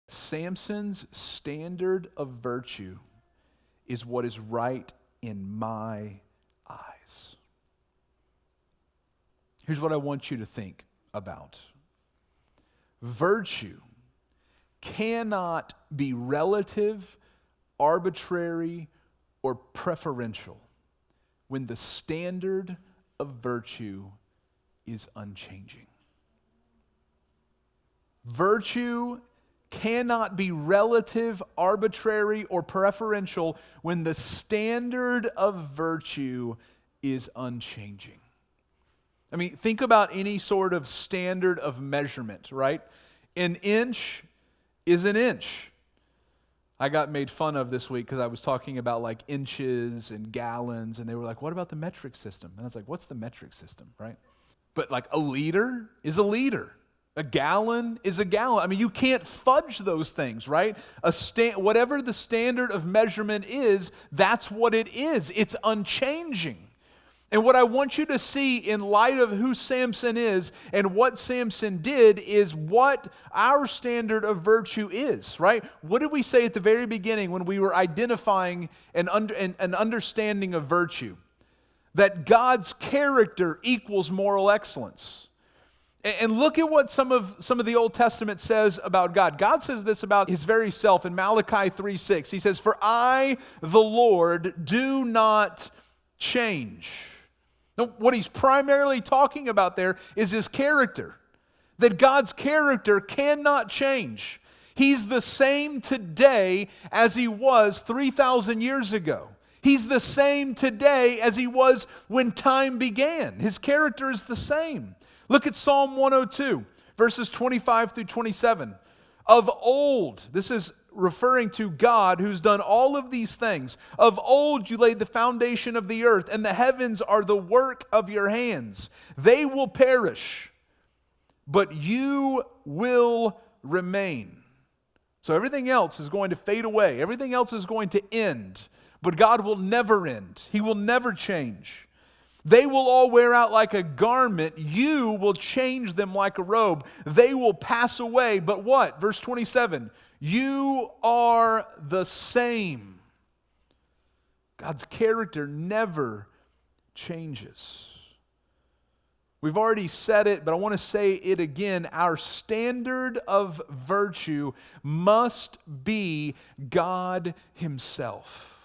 Samson's standard of virtue is what is right in my eyes. Here's what I want you to think about. Virtue cannot be relative, arbitrary, or preferential when the standard of virtue is unchanging. Virtue cannot be relative, arbitrary, or preferential when the standard of virtue is unchanging. I mean, think about any sort of standard of measurement, right? An inch is an inch. I got made fun of this week because I was talking about like inches and gallons, and they were like, what about the metric system? And I was like, what's the metric system, right? But like a liter is a liter. A gallon is a gallon. I mean, you can't fudge those things, right? Whatever the standard of measurement is, that's what it is. It's unchanging. And what I want you to see in light of who Samson is and what Samson did is what our standard of virtue is, right? What did we say at the very beginning when we were identifying an understanding of virtue? That God's character equals moral excellence. And look at what some of the Old Testament says about God. God says this about his very self in Malachi 3:6. He says, "For I, the Lord, do not change." Now, what he's primarily talking about there is his character. That God's character cannot change. He's the same today as he was 3,000 years ago. He's the same today as he was when time began. His character is the same. Look at Psalm 102, verses 25 through 27. Of old, this is referring to God who's done all of these things. Of old you laid the foundation of the earth, and the heavens are the work of your hands. They will perish, but you will remain. So everything else is going to fade away. Everything else is going to end. But God will never end. He will never change. They will all wear out like a garment. You will change them like a robe. They will pass away. But what? Verse 27. You are the same. God's character never changes. We've already said it, but I want to say it again. Our standard of virtue must be God Himself.